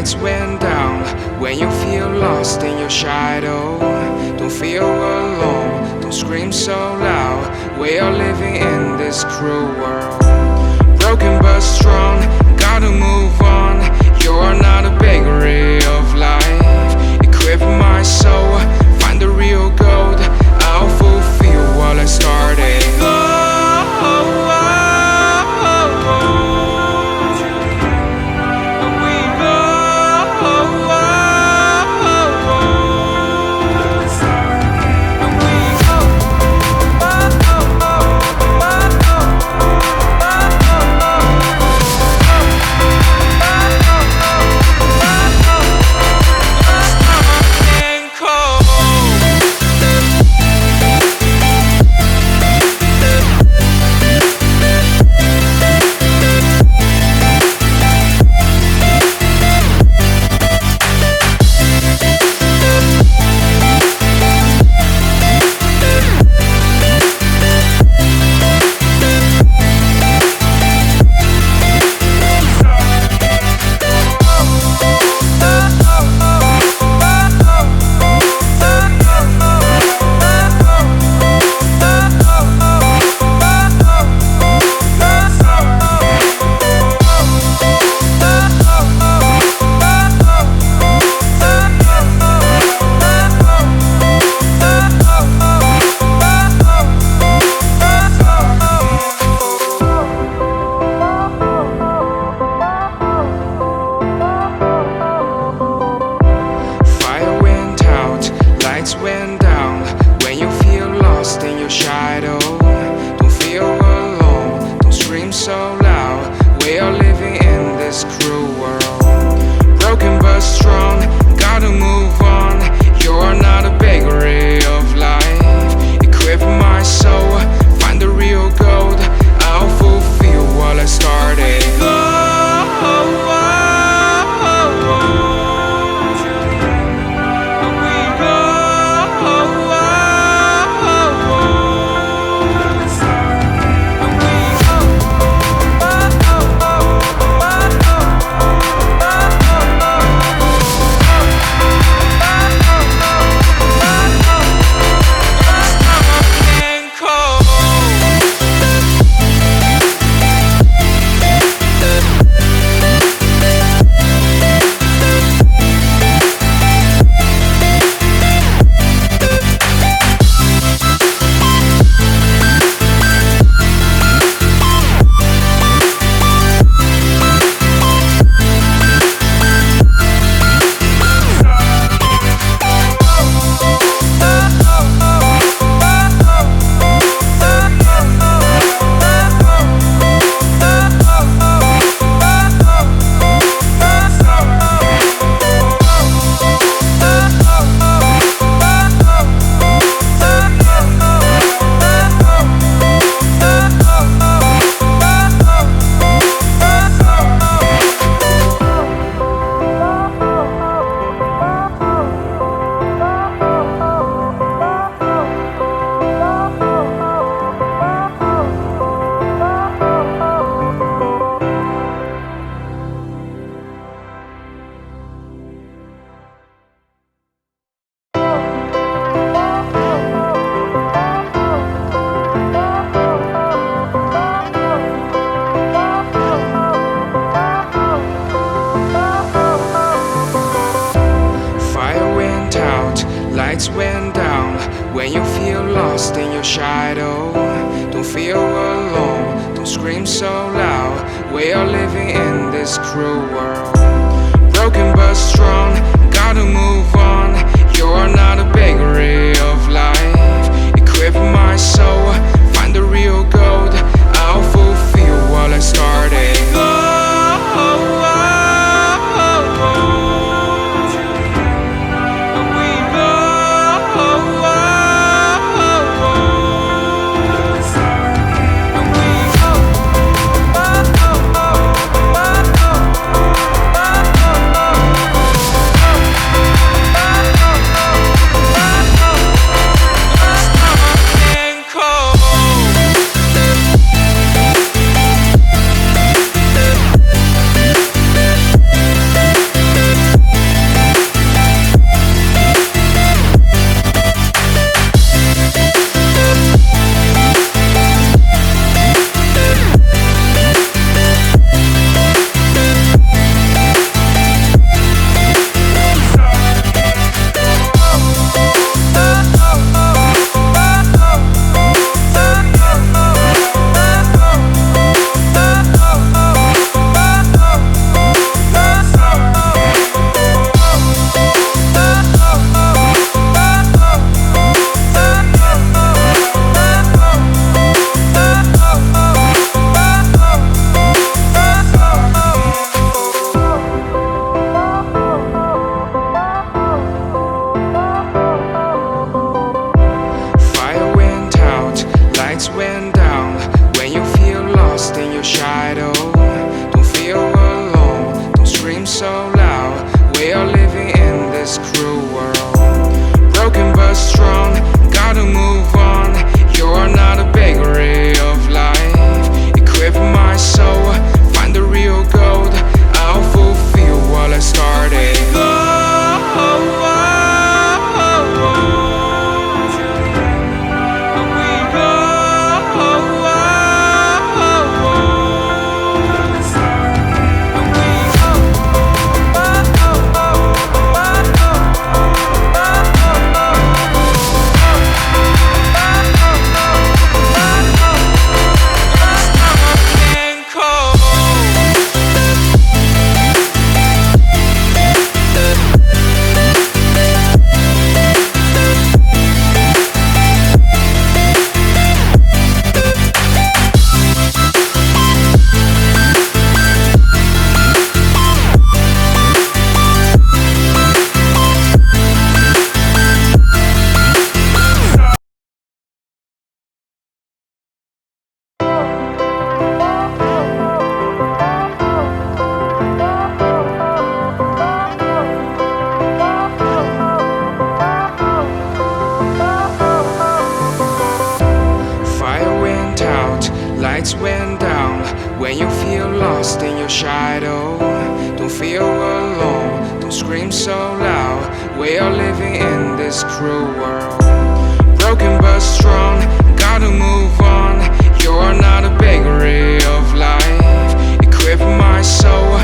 lights went down. When you feel lost in your shadow, don't feel alone, don't scream so loud. We are living in this cruel world, broken but strong, gotta move on. You're not a bakery of life. Equip my soul, find the real gold. I'll fulfill what I started. Went down. When you feel lost in your shadow, don't feel alone, don't scream so loud. We are living in this cruel world, broken but strong, gotta move on. You're not a bakery of life. Equip my soul, find the real gold. I'll fulfill what I started. Lights went down. When you feel lost in your shadow, don't feel alone, don't scream so loud. We are living in this cruel world, broken but strong, gotta move on. You're not a bakery of life. Equip my soul, find the real gold. I'll fulfill what I started. scream so loud. We are living in this cruel world. Broken but strong, gotta move on. You're not a bakery of life. Equip my soul, find the real gold. I'll fulfill what I started. Lights went down. When you feel lost in your shadow, don't feel alone, don't scream so loud. We are living in this cruel world. Broken but strong, gotta move on. You're not a bakery of life. Equip my soul,